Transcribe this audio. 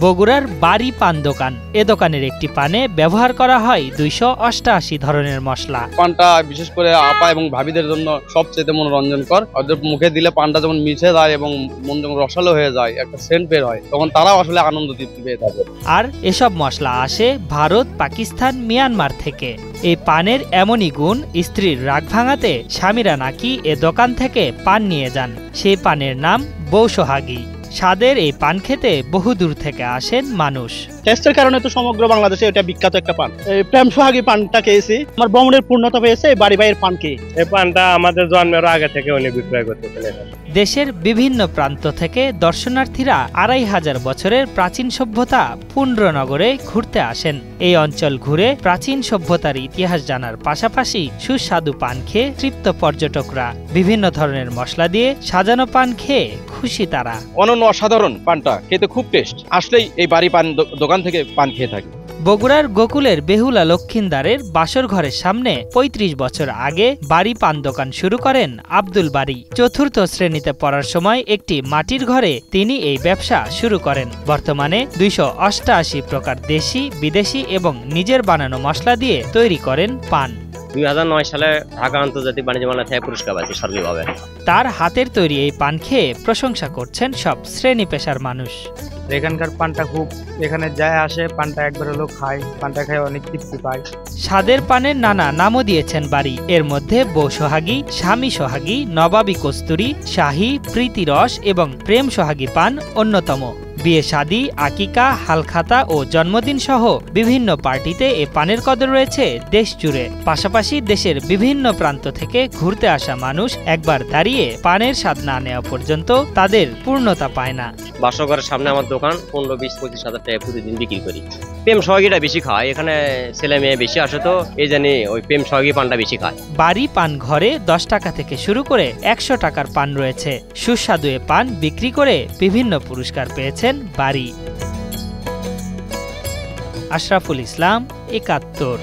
বগুড়ার বাড়ি পান দোকান। এ দোকানের একটি পানে ব্যবহার করা হয় 288 ধরনের মশলা। পানটা বিশেষ করে আপা এবং ভাবিদের জন্য সবচেয়ে মনোরঞ্জনকর। ওদের মুখে দিলে পানটা যেমন মিশে যায় এবং মন যেমন রসালো হয়ে যায়, একটা সেন্ট বের হয়, তখন তারাও আসলে আনন্দ তৃপ্তি পেয়ে থাকে। আর এসব মশলা আসে ভারত, পাকিস্তান, মিয়ানমার থেকে। এই পানের এমনই গুণ, স্ত্রীর রাগ ভাঙাতে স্বামীরা নাকি এ দোকান থেকে পান নিয়ে যান। সেই পানের নাম বৌসোহাগী। স্বাদের এই পান খেতে বহুদূর থেকে আসেন মানুষ। টেস্টের কারণে তো সমগ্র বাংলাদেশে এটা বিখ্যাত একটা পান। এই প্রেম সোহাগী পানটা খেয়েছি, আমার ভ্রমণের পূর্ণতা পেয়েছে এই বাড়ি ভাইয়ের পান খেয়ে। এই পানটা আমাদের জন্মের আগে থেকে উনি বিক্রয় করতেছেন। দেশের বিভিন্ন প্রান্ত থেকে দর্শনার্থীরা 2500 বছরের প্রাচীন সভ্যতা পুন্ড্রনগরে ঘুরতে আসেন। এই অঞ্চল ঘুরে প্রাচীন সভ্যতার ইতিহাস জানার পাশাপাশি সুস্বাদু পান খেয়ে তৃপ্ত পর্যটকরা। বিভিন্ন ধরনের মশলা দিয়ে সাজানো পান খেয়ে খুশি তারা। অনন্য অসাধারণ পানটা খেতে খুব টেস্ট। আসলেই এই বাড়ি পান দোকান থেকে পান খেয়ে থাকি। বগুড়ার গোকুলের বেহুলা লক্ষিন্দারের বাসর ঘরের সামনে 35 বছর আগে বাড়ি পান দোকান শুরু করেন আব্দুল বারী। চতুর্থ শ্রেণীতে পড়ার সময় একটি মাটির ঘরে তিনি এই ব্যবসা শুরু করেন। বর্তমানে 288 প্রকার দেশি, বিদেশি এবং নিজের বানানো মশলা দিয়ে তৈরি করেন পান। 2009 সালে ঢাকা আন্তর্জাতিক বাণিজ্য মেলা থেকে পুরস্কার পাইছি সরকারিভাবে। তার হাতের তৈরি এই পান খেয়ে প্রশংসা করছেন সব শ্রেণী পেশার মানুষ। এখানকার পানটা খুব, এখানে যায় আসে পানটা একবার হলো খায়, পানটা খায় অনেক তৃপ্তি পায়। স্বাদের পানের নানা নামও দিয়েছেন বাড়ি। এর মধ্যে বৌসোহাগী, স্বামী সোহাগী, নবাবী কস্তুরী, শাহী, প্রীতিরস এবং প্রেম সোহাগী পান অন্যতম। বিয়ে, শাদী, আকিকা, হালখাতা ও জন্মদিন সহ বিভিন্ন পার্টিতে এ পানের কদর রয়েছে দেশ জুড়ে। পাশাপাশি দেশের বিভিন্ন প্রান্ত থেকে ঘুরতে আসা মানুষ একবার দাঁড়িয়ে পানের স্বাদ না নেওয়া পর্যন্ত তাদের পূর্ণতা পায় না। বাসঘরের সামনে আমার দোকান, 15-20-25 হাজার টাকা প্রতিদিন বিক্রি করি। প্রেম সোহাগীটা বেশি খায়, এখানে ছেলে মেয়ে বেশি আসে তো এই জানি ওই প্রেম সোহাগী পানটা বেশি খায়। বাড়ি পান ঘরে 10 টাকা থেকে শুরু করে 100 টাকার পান রয়েছে। সুস্বাদু এ পান বিক্রি করে বিভিন্ন পুরস্কার পেয়েছেন বাড়ি। আশরাফুল ইসলাম, 71।